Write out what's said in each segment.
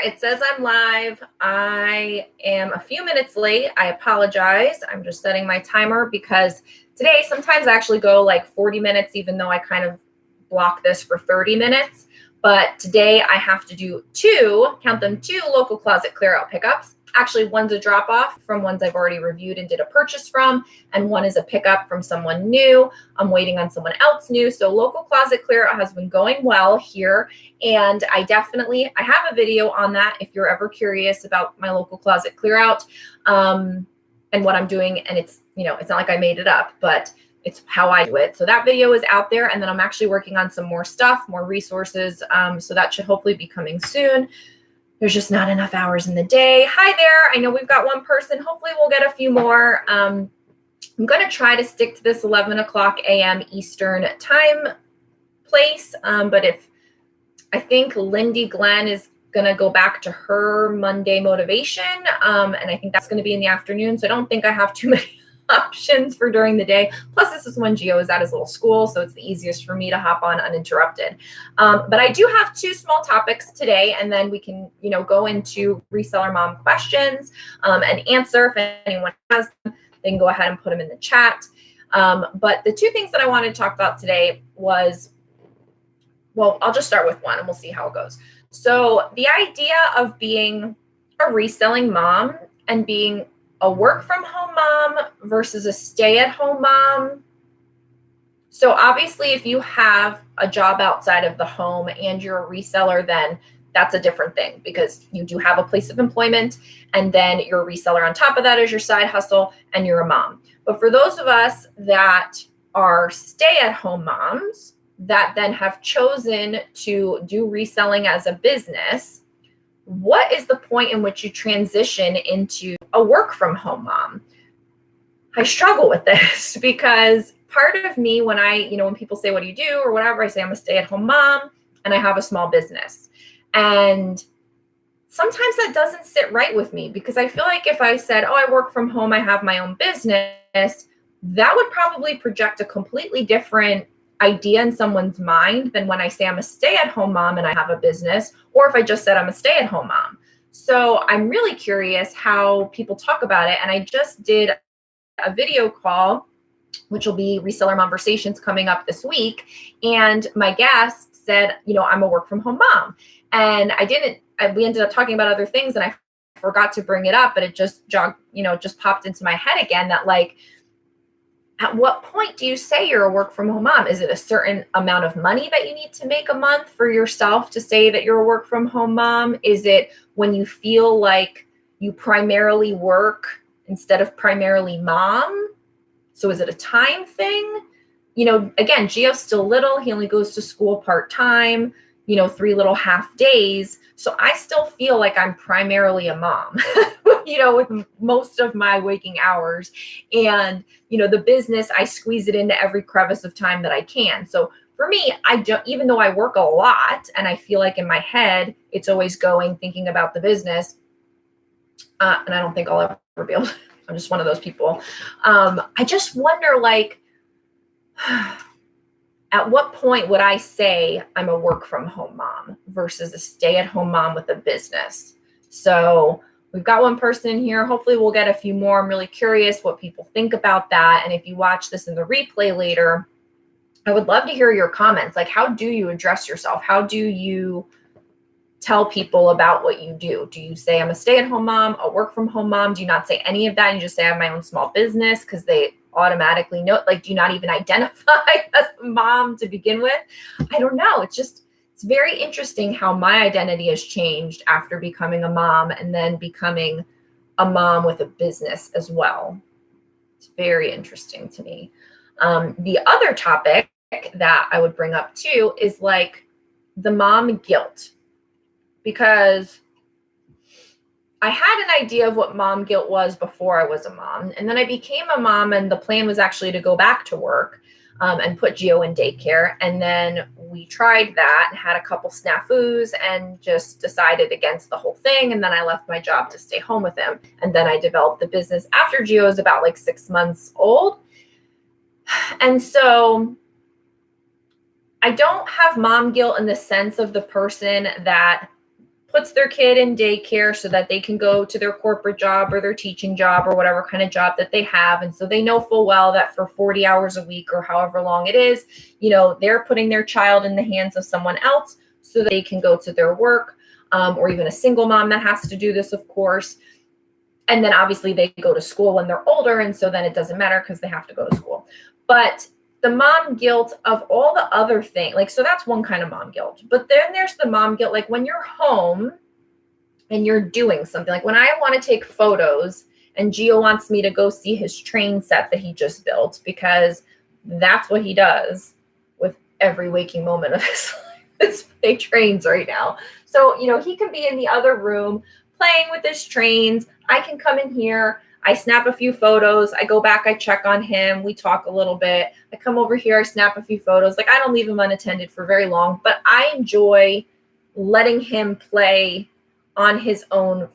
It says I'm live. I am a few minutes late. I apologize. I'm just setting my timer because today sometimes I actually go like 40 minutes, even though I kind of block this for 30 minutes. But today I have to do two local closet clear out pickups. Actually, one's a drop off from ones I've already reviewed and did a purchase from, and one is a pickup from someone new. I'm waiting on someone else new. So local closet clear out has been going well here. And I have a video on that if you're ever curious about my local closet clear out and what I'm doing. And it's not like I made it up, but it's how I do it. So that video is out there. And then I'm actually working on some more stuff, more resources. So that should hopefully be coming soon. There's just not enough hours in the day. Hi there. I know we've got one person. Hopefully we'll get a few more. I'm going to try to stick to this 11 o'clock a.m. Eastern time place. But I think Lindy Glenn is going to go back to her Monday motivation. And I think that's going to be in the afternoon. So I don't think I have too many options for during the day. Plus, this is when Gio is at his little school, so it's the easiest for me to hop on uninterrupted. But I do have two small topics today, and then we can, go into reseller mom questions and answer. If anyone has them, they can go ahead and put them in the chat. But the two things that I wanted to talk about today was, well, I'll just start with one, and we'll see how it goes. So the idea of being a reselling mom and being a work from home mom versus a stay at home mom. So obviously if you have a job outside of the home and you're a reseller, then that's a different thing because you do have a place of employment and then you're a reseller on top of that as your side hustle and you're a mom. But for those of us that are stay at home moms that then have chosen to do reselling as a business, what is the point in which you transition into a work from home mom? I struggle with this because part of me, when when people say, what do you do or whatever, I say I'm a stay-at-home mom and I have a small business. And sometimes that doesn't sit right with me because I feel like if I said, I work from home, I have my own business, that would probably project a completely different idea in someone's mind than when I say I'm a stay-at-home mom and I have a business, or if I just said I'm a stay-at-home mom. So I'm really curious how people talk about it. And I just did a video call, which will be Reseller Conversations coming up this week. And my guest said, I'm a work from home mom. And we ended up talking about other things and I forgot to bring it up, but it just just popped into my head again that at what point do you say you're a work from home mom? Is it a certain amount of money that you need to make a month for yourself to say that you're a work from home mom? Is it when you feel like you primarily work instead of primarily mom? So is it a time thing? Again, Gio's still little. He only goes to school part-time, 3 little half days. So I still feel like I'm primarily a mom, with most of my waking hours. And, the business, I squeeze it into every crevice of time that I can. So for me, even though I work a lot and I feel like in my head, it's always thinking about the business. And I don't think I'll ever be able to, I'm just one of those people. I just wonder, at what point would I say I'm a work from home mom versus a stay at home mom with a business? So we've got one person in here. Hopefully we'll get a few more. I'm really curious what people think about that. And if you watch this in the replay later, I would love to hear your comments. How do you address yourself? How do you tell people about what you do? Do you say I'm a stay-at-home mom, a work from home mom? Do you not say any of that? And you just say I have my own small business because they automatically know, do you not even identify as a mom to begin with? I don't know. It's very interesting how my identity has changed after becoming a mom and then becoming a mom with a business as well. It's very interesting to me. The other topic that I would bring up too is the mom guilt, because I had an idea of what mom guilt was before I was a mom. And then I became a mom and the plan was actually to go back to work and put Gio in daycare. And then we tried that, had a couple snafus and just decided against the whole thing. And then I left my job to stay home with him. And then I developed the business after Gio was about 6 months old. And so I don't have mom guilt in the sense of the person that puts their kid in daycare so that they can go to their corporate job or their teaching job or whatever kind of job that they have. And so they know full well that for 40 hours a week or however long it is, they're putting their child in the hands of someone else so that they can go to their work, or even a single mom that has to do this, of course. And then obviously they go to school when they're older. And so then it doesn't matter because they have to go to school. But the mom guilt of all the other things, so that's one kind of mom guilt. But then there's the mom guilt, when you're home and you're doing something, when I want to take photos and Gio wants me to go see his train set that he just built, because that's what he does with every waking moment of his life. Is play trains right now. So, he can be in the other room playing with his trains. I can come in here. I snap a few photos. I go back. I check on him. We talk a little bit. I come over here. I snap a few photos. I don't leave him unattended for very long, but I enjoy letting him play on his own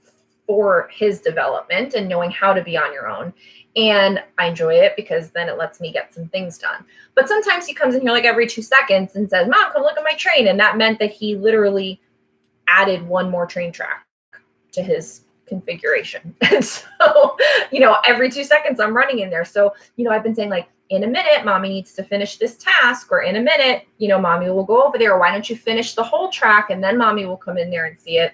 for his development and knowing how to be on your own. And I enjoy it because then it lets me get some things done. But sometimes he comes in here every 2 seconds and says, Mom, come look at my train. And that meant that he literally added one more train track to his configuration. And so, every 2 seconds I'm running in there. So, I've been saying in a minute, Mommy needs to finish this task, or in a minute, Mommy will go over there. Or why don't you finish the whole track and then Mommy will come in there and see it.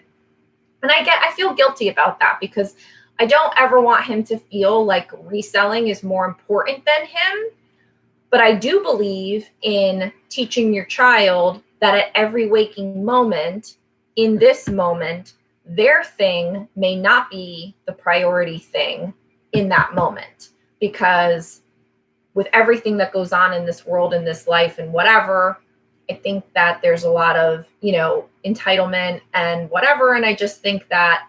And I feel guilty about that because I don't ever want him to feel like reselling is more important than him. But I do believe in teaching your child that at every waking moment, in this moment, their thing may not be the priority thing in that moment. Because with everything that goes on in this world, in this life and whatever, I think that there's a lot of, entitlement and whatever. And I just think that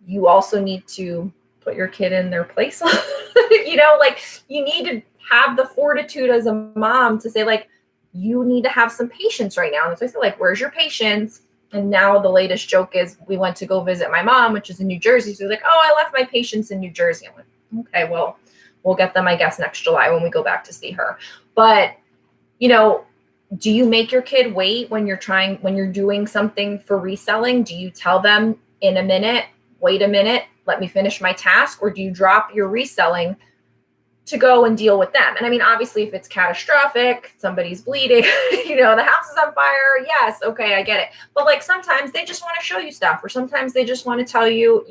you also need to put your kid in their place. You need to have the fortitude as a mom to say, you need to have some patience right now. And so I say, where's your patience? And now the latest joke is we went to go visit my mom, which is in New Jersey. So I left my patience in New Jersey. I'm like, okay, well, we'll get them, I guess, next July when we go back to see her. But, do you make your kid wait when you're doing something for reselling? Do you tell them in a minute, wait a minute, let me finish my task? Or do you drop your reselling to go and deal with them? And obviously if it's catastrophic, somebody's bleeding, the house is on fire. Yes. Okay. I get it. But sometimes they just want to show you stuff, or sometimes they just want to tell you,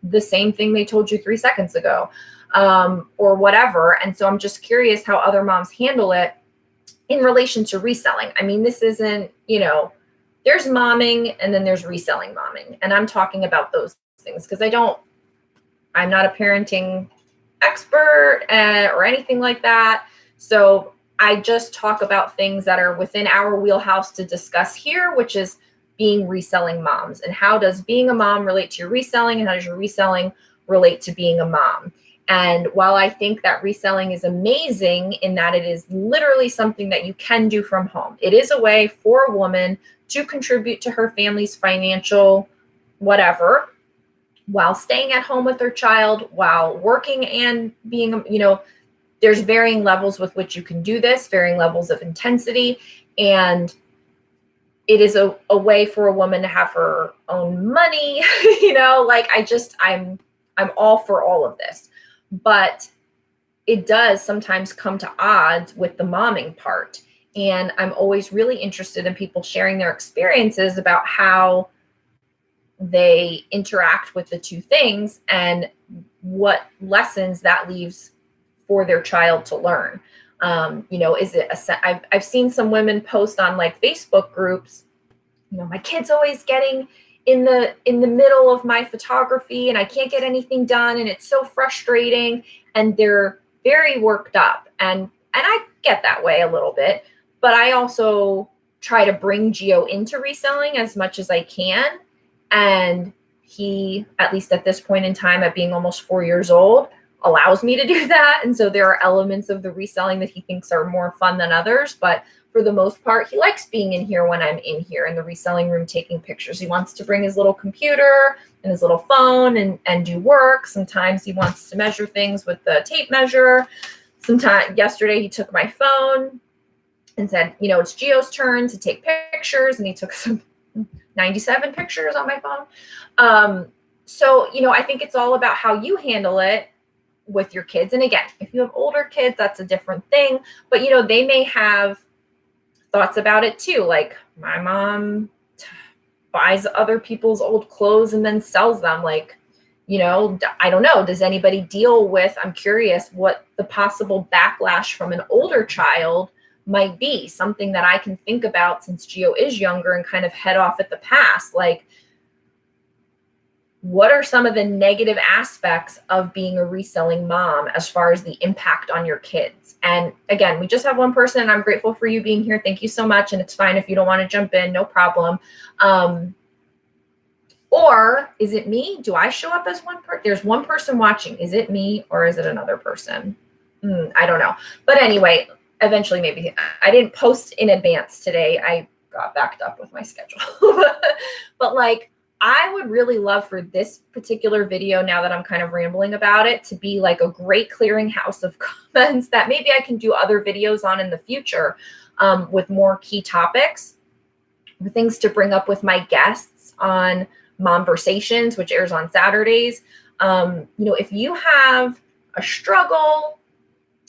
the same thing they told you 3 seconds ago, or whatever. And so I'm just curious how other moms handle it in relation to reselling. This isn't, there's momming and then there's reselling momming. And I'm talking about those things because I'm not a parenting expert or anything like that. So I just talk about things that are within our wheelhouse to discuss here, which is being reselling moms. And how does being a mom relate to your reselling, and how does your reselling relate to being a mom? And while I think that reselling is amazing in that it is literally something that you can do from home, it is a way for a woman to contribute to her family's financial whatever, while staying at home with their child, while working and being, there's varying levels with which you can do this, varying levels of intensity. And it is a way for a woman to have her own money, I'm all for all of this. But it does sometimes come to odds with the momming part. And I'm always really interested in people sharing their experiences about how they interact with the two things and what lessons that leaves for their child to learn. Is it I've seen some women post on Facebook groups, my kid's always getting in the middle of my photography and I can't get anything done and it's so frustrating, and they're very worked up. And I get that way a little bit, but I also try to bring Gio into reselling as much as I can. And he, at least at this point in time, at being almost 4 years old, allows me to do that. And so there are elements of the reselling that he thinks are more fun than others. But for the most part, he likes being in here when I'm in here in the reselling room taking pictures. He wants to bring his little computer and his little phone and do work. Sometimes he wants to measure things with the tape measure. Yesterday he took my phone and said, it's Gio's turn to take pictures. And he took some 97 pictures on my phone. So, I think it's all about how you handle it with your kids. And again, if you have older kids, that's a different thing. But, they may have thoughts about it too. Like my mom buys other people's old clothes and then sells them. Like, I don't know. Does anybody deal with, I'm curious what the possible backlash from an older child might be, something that I can think about since Gio is younger and kind of head off at the pass. Like, what are some of the negative aspects of being a reselling mom as far as the impact on your kids? And again, we just have one person, and I'm grateful for you being here. Thank you so much. And it's fine if you don't want to jump in, no problem. Or is it me? Do I show up as one person? There's one person watching. Is it me or is it another person? I don't know. But anyway, eventually maybe. I didn't post in advance today. I got backed up with my schedule. But like, I would really love for this particular video, now that I'm kind of rambling about it, to be like a great clearinghouse of comments that maybe I can do other videos on in the future with more key topics, things to bring up with my guests on Momversations, which airs on Saturdays. If you have a struggle,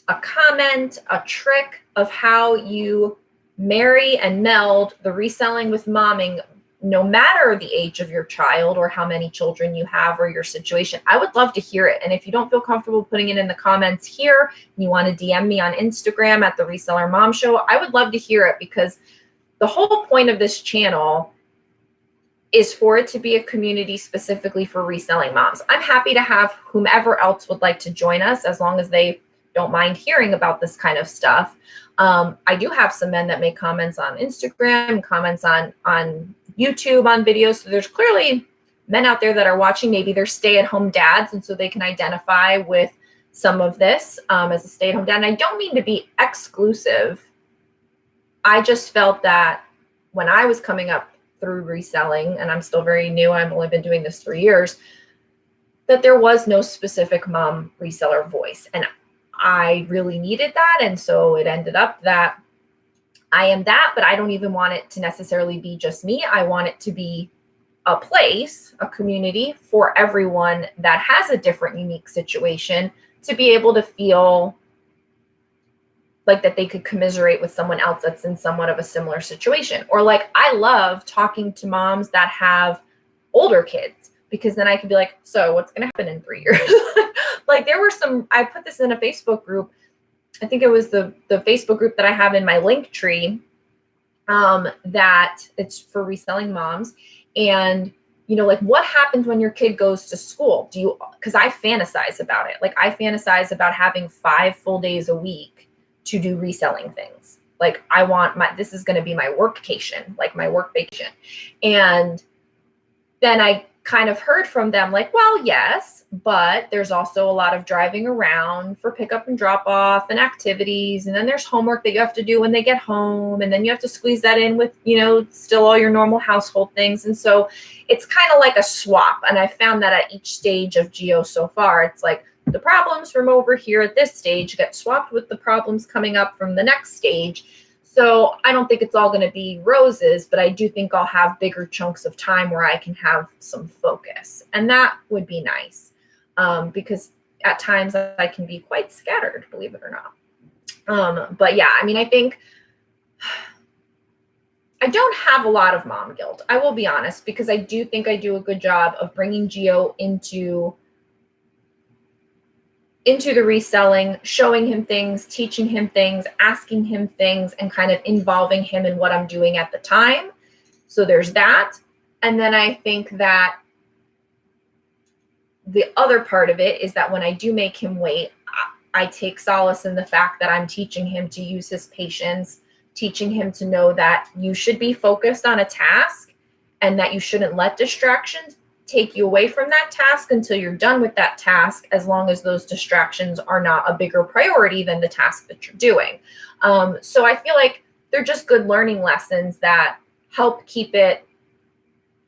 a comment, a trick of how you marry and meld the reselling with momming, no matter the age of your child or how many children you have or your situation, I would love to hear it. And if you don't feel comfortable putting it in the comments here, and you want to DM me on Instagram at the Reseller Mom Show, I would love to hear it, because the whole point of this channel is for it to be a community specifically for reselling moms. I'm happy to have whomever else would like to join us, as long as they don't mind hearing about this kind of stuff. I do have some men that make comments on Instagram, comments on YouTube on videos. So there's clearly men out there that are watching. Maybe they're stay-at-home dads, and so they can identify with some of this as a stay-at-home dad. And I don't mean to be exclusive. I just felt that when I was coming up through reselling, and I'm still very new, I've only been doing this 3 years, that there was no specific mom reseller voice. And I really needed that. And so it ended up that I am that, but I don't even want it to necessarily be just me. I want it to be a place, a community for everyone that has a different, unique situation, to be able to feel like that they could commiserate with someone else that's in somewhat of a similar situation. Or like, I love talking to moms that have older kids, because then I can be like, so what's going to happen in 3 years? Like, there were I put this in a Facebook group. I think it was the Facebook group that I have in my link tree, that it's for reselling moms. And, like, what happens when your kid goes to school? Because I fantasize about it. Like, I fantasize about having 5 full days a week to do reselling things. Like, this is going to be my workcation, like my work vacation. And then I kind of heard from them like, well, yes, but there's also a lot of driving around for pickup and drop off and activities. And then there's homework that you have to do when they get home. And then you have to squeeze that in with, still all your normal household things. And so it's kind of like a swap. And I found that at each stage of Geo so far, it's like the problems from over here at this stage get swapped with the problems coming up from the next stage. So I don't think it's all going to be roses, but I do think I'll have bigger chunks of time where I can have some focus. And that would be nice, because at times I can be quite scattered, believe it or not. But yeah, I think I don't have a lot of mom guilt. I will be honest, because I do think I do a good job of bringing Gio into the reselling, showing him things, teaching him things, asking him things, and kind of involving him in what I'm doing at the time. So there's that. And then I think that the other part of it is that when I do make him wait, I take solace in the fact that I'm teaching him to use his patience, teaching him to know that you should be focused on a task and that you shouldn't let distractions take you away from that task until you're done with that task, as long as those distractions are not a bigger priority than the task that you're doing. So I feel like they're just good learning lessons that help keep it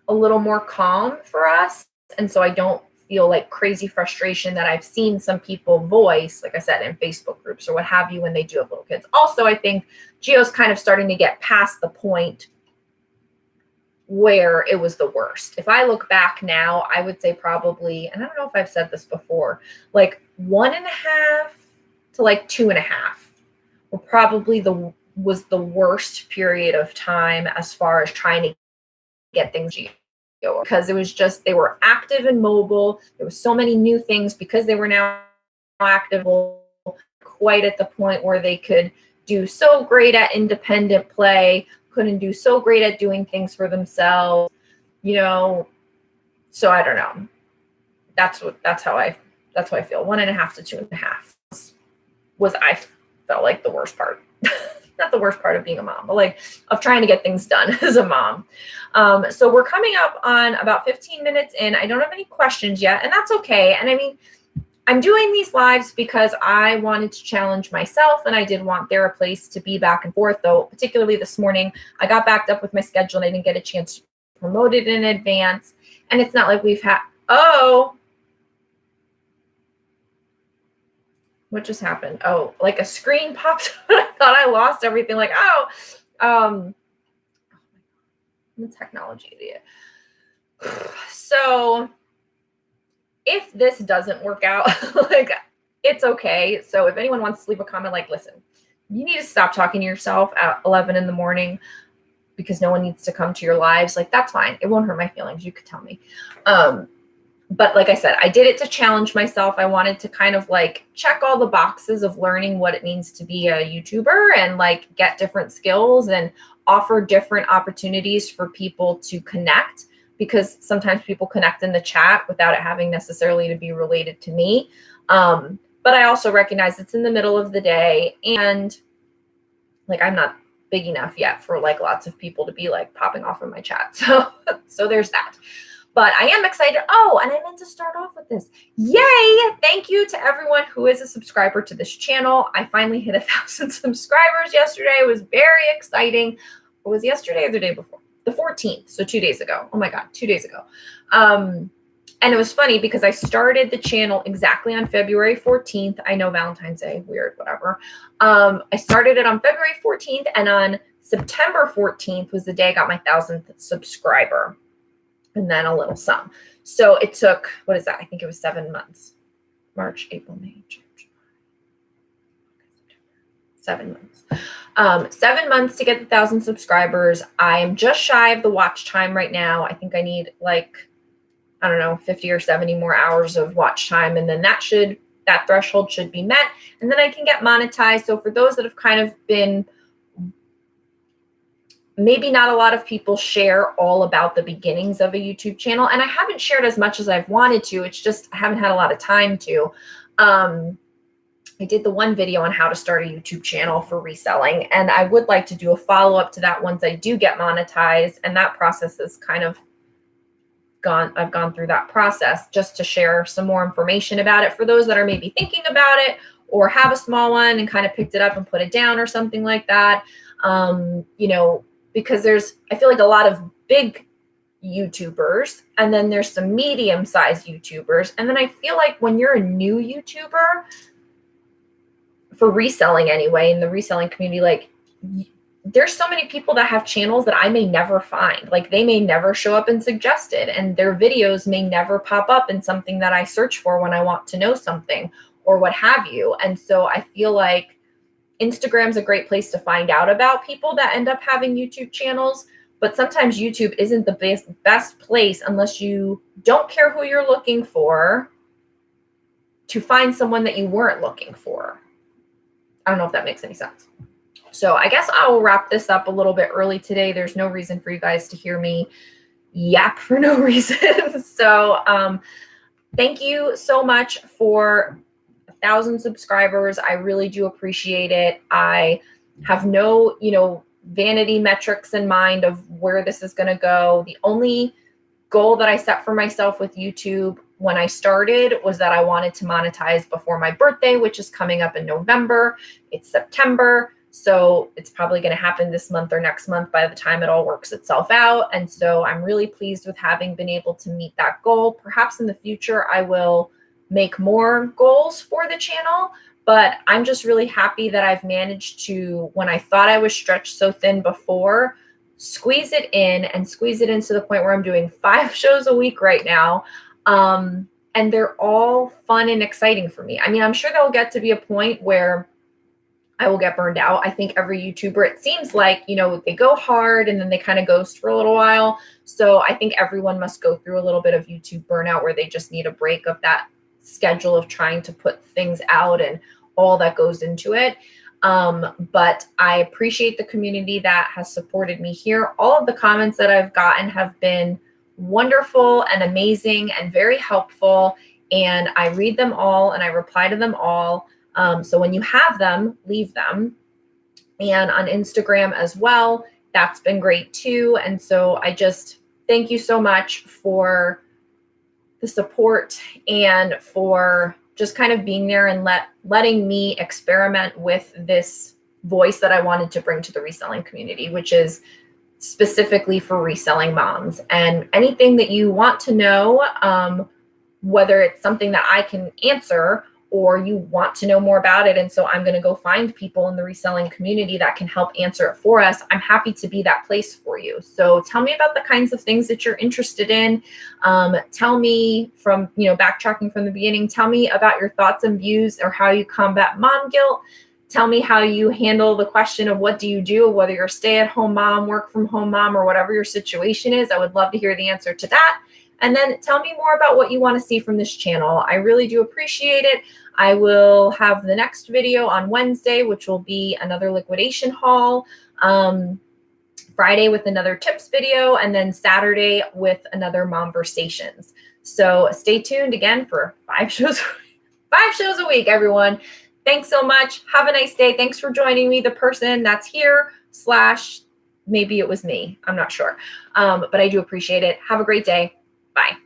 a little more calm for us. And so I don't feel like crazy frustration that I've seen some people voice, like I said, in Facebook groups or what have you, when they do have little kids. Also, I think Gio's kind of starting to get past the point where it was the worst. If I look back now, I would say probably, and I don't know if I've said this before, like 1.5 to like 2.5 were probably was the worst period of time as far as trying to get things because it was just, they were active and mobile. There was so many new things because they were now active, quite at the point where they could do so great at independent play, couldn't do so great at doing things for themselves, so I don't know. That's how I feel. 1.5 to 2.5 was, I felt like, the worst part. Not the worst part of being a mom, but like of trying to get things done as a mom. So we're coming up on about 15 minutes in. I don't have any questions yet, and that's okay. And I mean, I'm doing these lives because I wanted to challenge myself, and I did want there a place to be back and forth, though particularly this morning, I got backed up with my schedule and I didn't get a chance to promote it in advance. And it's not like we've had, what just happened? Oh, like a screen popped up. I thought I lost everything. Like, I'm a technology idiot. So if this doesn't work out, like, it's okay. So if anyone wants to leave a comment, like, listen, you need to stop talking to yourself at 11 in the morning because no one needs to come to your lives. Like, that's fine. It won't hurt my feelings. You could tell me. But like I said, I did it to challenge myself. I wanted to kind of like check all the boxes of learning what it means to be a YouTuber and like get different skills and offer different opportunities for people to connect, because sometimes people connect in the chat without it having necessarily to be related to me. But I also recognize it's in the middle of the day and like I'm not big enough yet for like lots of people to be like popping off in my chat. So there's that. But I am excited. Oh, and I meant to start off with this. Yay! Thank you to everyone who is a subscriber to this channel. I finally hit 1,000 subscribers yesterday. It was very exciting. It was yesterday or the day before? The 14th. So 2 days ago. Oh my God, 2 days ago. And it was funny because I started the channel exactly on February 14th. I know Valentine's Day, weird, whatever. I started it on February 14th, and on September 14th was the day I got my 1,000th subscriber. And then a little sum. So it took, what is that? I think it was 7 months. March, April, May, June, July. 7 months. 7 months to get the 1,000 subscribers. I am just shy of the watch time right now. I think I need like, I don't know, 50 or 70 more hours of watch time. And then that threshold should be met. And then I can get monetized. So for those that have kind of been, maybe not a lot of people share all about the beginnings of a YouTube channel. And I haven't shared as much as I've wanted to. It's just, I haven't had a lot of time to. I did the one video on how to start a YouTube channel for reselling. And I would like to do a follow-up to that once I do get monetized. And that process is kind of I've gone through that process just to share some more information about it for those that are maybe thinking about it or have a small one and kind of picked it up and put it down or something like that. Because I feel like a lot of big YouTubers, and then there's some medium-sized YouTubers. And then I feel like when you're a new YouTuber, for reselling anyway, in the reselling community, like there's so many people that have channels that I may never find. Like they may never show up in suggested, and their videos may never pop up in something that I search for when I want to know something or what have you. And so I feel like Instagram's a great place to find out about people that end up having YouTube channels, but sometimes YouTube isn't the best place unless you don't care who you're looking for to find someone that you weren't looking for. I don't know if that makes any sense. So I guess I will wrap this up a little bit early today. There's no reason for you guys to hear me yap for no reason. So thank you so much for 1,000 subscribers. I really do appreciate it. I have no, vanity metrics in mind of where this is going to go. The only goal that I set for myself with YouTube when I started was that I wanted to monetize before my birthday, which is coming up in November. It's September. So it's probably going to happen this month or next month by the time it all works itself out. And so I'm really pleased with having been able to meet that goal. Perhaps in the future, I will make more goals for the channel, but I'm just really happy that I've managed to, when I thought I was stretched so thin before, squeeze it in and squeeze it in to the point where I'm doing 5 shows a week right now. And they're all fun and exciting for me. I mean, I'm sure there'll get to be a point where I will get burned out. I think every YouTuber, it seems like, they go hard and then they kind of ghost for a little while. So I think everyone must go through a little bit of YouTube burnout where they just need a break of that schedule of trying to put things out and all that goes into it. But I appreciate the community that has supported me here. All of the comments that I've gotten have been wonderful and amazing and very helpful. And I read them all and I reply to them all. So when you have them, leave them. And on Instagram as well, that's been great too. And so I just thank you so much for the support and for just kind of being there and letting me experiment with this voice that I wanted to bring to the reselling community, which is specifically for reselling moms. And anything that you want to know, whether it's something that I can answer or you want to know more about it. And so I'm going to go find people in the reselling community that can help answer it for us. I'm happy to be that place for you. So tell me about the kinds of things that you're interested in. Tell me from, backtracking from the beginning, tell me about your thoughts and views or how you combat mom guilt. Tell me how you handle the question of what do you do, whether you're a stay-at-home mom, work from home mom, or whatever your situation is. I would love to hear the answer to that. And then tell me more about what you want to see from this channel. I really do appreciate it. I will have the next video on Wednesday, which will be another liquidation haul. Friday with another tips video, and then Saturday with another Momversations. So stay tuned again for 5 shows a week, everyone. Thanks so much. Have a nice day. Thanks for joining me. The person that's here / maybe it was me. I'm not sure. But I do appreciate it. Have a great day. Bye.